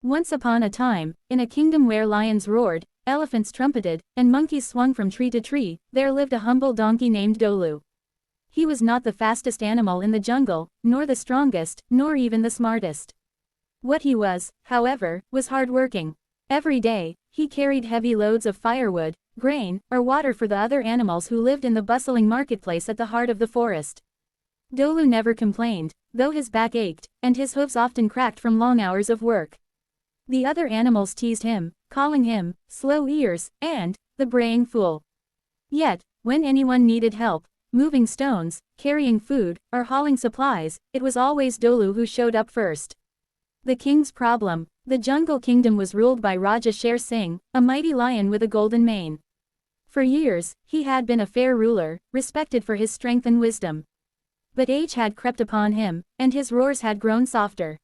Once upon a time, in a kingdom where lions roared, elephants trumpeted, and monkeys swung from tree to tree, there lived a humble donkey named Dolu. He was not the fastest animal in the jungle, nor the strongest, nor even the smartest. What he was, however, was hard-working. Every day, he carried heavy loads of firewood, grain, or water for the other animals who lived in the bustling marketplace at the heart of the forest. Dolu never complained, though his back ached, and his hooves often cracked from long hours of work. The other animals teased him, calling him slow ears and the braying fool. Yet, when anyone needed help, moving stones, carrying food, or hauling supplies, it was always Dolu who showed up first. The king's problem. The jungle kingdom was ruled by Raja Sher Singh, a mighty lion with a golden mane. For years, he had been a fair ruler, respected for his strength and wisdom. But age had crept upon him, and his roars had grown softer.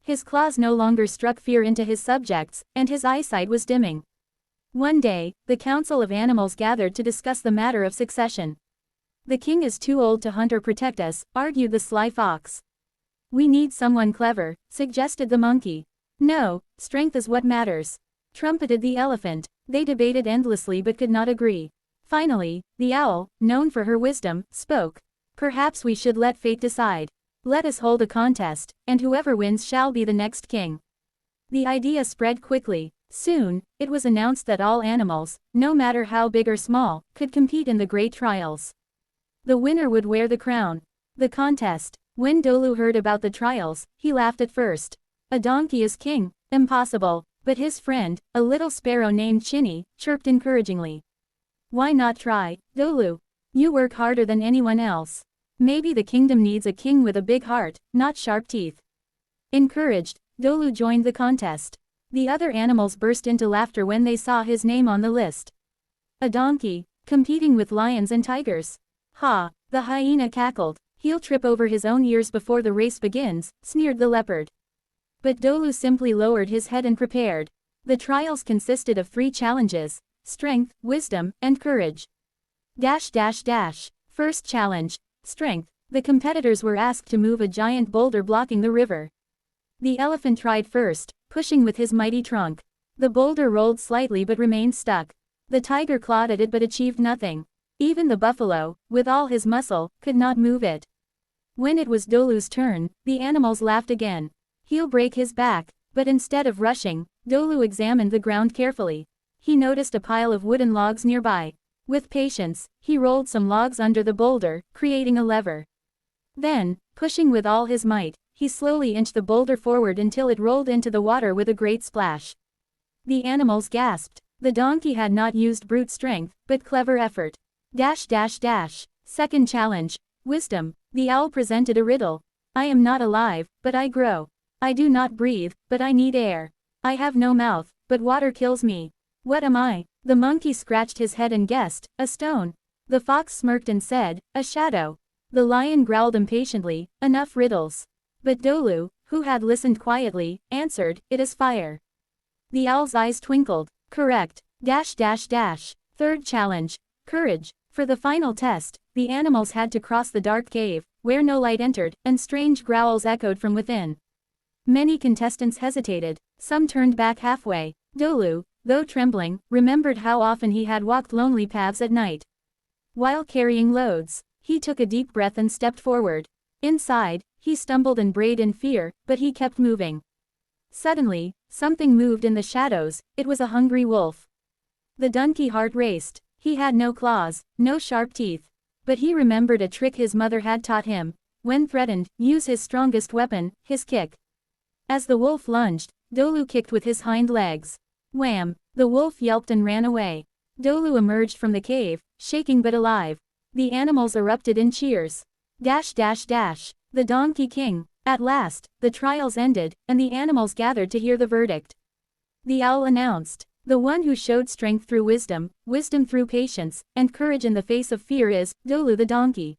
His claws no longer struck fear into his subjects, and his eyesight was dimming. One day, the council of animals gathered to discuss the matter of succession. "The king is too old to hunt or protect us," argued the sly fox. "We need someone clever," suggested the monkey. "No, strength is what matters," trumpeted the elephant. They debated endlessly but could not agree. Finally, the owl, known for her wisdom, spoke. "Perhaps we should let fate decide. Let us hold a contest, and whoever wins shall be the next king." The idea spread quickly. Soon, it was announced that all animals, no matter how big or small, could compete in the great trials. The winner would wear the crown. The contest. When Dolu heard about the trials, he laughed at first. A donkey as king? Impossible. But his friend, a little sparrow named Chinny, chirped encouragingly. "Why not try, Dolu? You work harder than anyone else. Maybe the kingdom needs a king with a big heart, not sharp teeth." Encouraged, Dolu joined the contest. The other animals burst into laughter when they saw his name on the list. A donkey, competing with lions and tigers. "Ha!" The hyena cackled. "He'll trip over his own ears before the race begins," sneered the leopard. But Dolu simply lowered his head and prepared. The trials consisted of 3 challenges: strength, wisdom, and courage. First challenge. Strength. The competitors were asked to move a giant boulder blocking the river. The elephant tried first, pushing with his mighty trunk. The boulder rolled slightly but remained stuck. The tiger clawed at it but achieved nothing. Even the buffalo, with all his muscle, could not move it. When it was Dolu's turn, the animals laughed again. "He'll break his back." But instead of rushing, Dolu examined the ground carefully. He noticed a pile of wooden logs nearby. With patience, he rolled some logs under the boulder, creating a lever. Then, pushing with all his might, he slowly inched the boulder forward until it rolled into the water with a great splash. The animals gasped. The donkey had not used brute strength, but clever effort. Second challenge. Wisdom. The owl presented a riddle. "I am not alive, but I grow. I do not breathe, but I need air. I have no mouth, but water kills me. What am I?" The monkey scratched his head and guessed, "A stone." The fox smirked and said, "A shadow." The lion growled impatiently, "Enough riddles." But Dolu, who had listened quietly, answered, "It is fire." The owl's eyes twinkled. "Correct. Third challenge. Courage. For the final test, the animals had to cross the dark cave, where no light entered, and strange growls echoed from within. Many contestants hesitated. Some turned back halfway. Dolu, though trembling, remembered how often he had walked lonely paths at night. While carrying loads, he took a deep breath and stepped forward. Inside, he stumbled and brayed in fear, but he kept moving. Suddenly, something moved in the shadows. It was a hungry wolf. The donkey's heart raced. He had no claws, no sharp teeth. But he remembered a trick his mother had taught him. When threatened, use his strongest weapon, his kick. As the wolf lunged, Dolu kicked with his hind legs. Wham! The wolf yelped and ran away. Dolu emerged from the cave, shaking but alive. The animals erupted in cheers. The Donkey King. At last, the trials ended, and the animals gathered to hear the verdict. The owl announced, "The one who showed strength through wisdom, wisdom through patience, and courage in the face of fear is Dolu the donkey."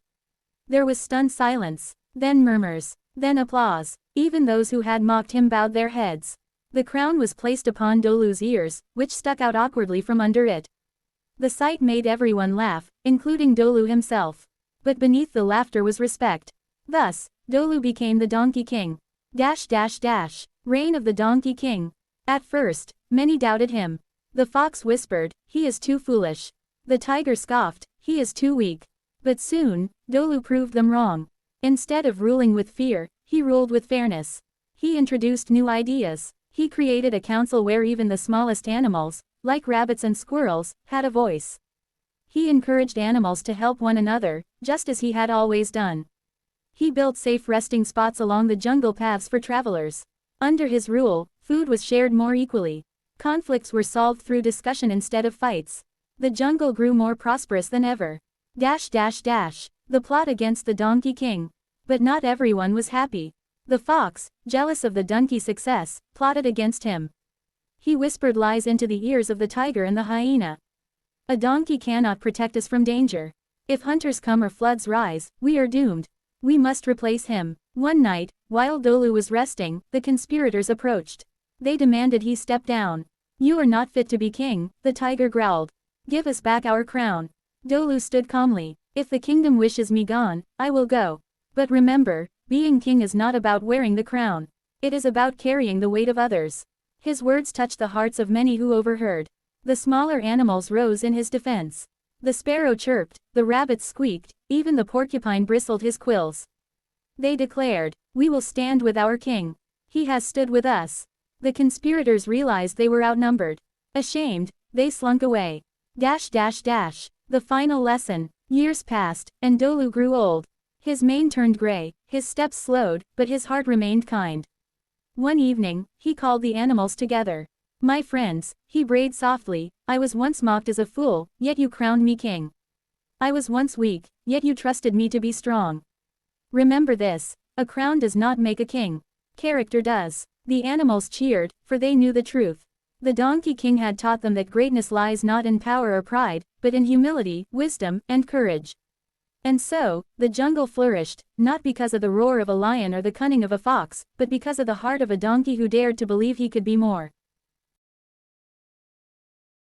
There was stunned silence, then murmurs, then applause. Even those who had mocked him bowed their heads. The crown was placed upon Dolu's ears, which stuck out awkwardly from under it. The sight made everyone laugh, including Dolu himself. But beneath the laughter was respect. Thus, Dolu became the Donkey King. Reign of the Donkey King. At first, many doubted him. The fox whispered, "He is too foolish." The tiger scoffed, "He is too weak." But soon, Dolu proved them wrong. Instead of ruling with fear, he ruled with fairness. He introduced new ideas. He created a council where even the smallest animals, like rabbits and squirrels, had a voice. He encouraged animals to help one another, just as he had always done. He built safe resting spots along the jungle paths for travelers. Under his rule, food was shared more equally. Conflicts were solved through discussion instead of fights. The jungle grew more prosperous than ever. The plot against the Donkey King. But not everyone was happy. The fox, jealous of the donkey's success, plotted against him. He whispered lies into the ears of the tiger and the hyena. A donkey cannot protect us from danger. If hunters come or floods rise, we are doomed. We must replace him. One night, while Dolu was resting, the conspirators approached. They demanded he step down. "You are not fit to be king," the tiger growled. "Give us back our crown." Dolu stood calmly. "If the kingdom wishes me gone, I will go. But remember, being king is not about wearing the crown. It is about carrying the weight of others." His words touched the hearts of many who overheard. The smaller animals rose in his defense. The sparrow chirped, the rabbits squeaked, even the porcupine bristled his quills. They declared, "We will stand with our king. He has stood with us." The conspirators realized they were outnumbered. Ashamed, they slunk away. The final lesson. Years passed, and Dolu grew old. His mane turned gray, his steps slowed, but his heart remained kind. One evening, he called the animals together. "My friends," he brayed softly, "I was once mocked as a fool, yet you crowned me king. I was once weak, yet you trusted me to be strong. Remember this, a crown does not make a king. Character does." The animals cheered, for they knew the truth. The Donkey King had taught them that greatness lies not in power or pride, but in humility, wisdom, and courage. And so, the jungle flourished, not because of the roar of a lion or the cunning of a fox, but because of the heart of a donkey who dared to believe he could be more.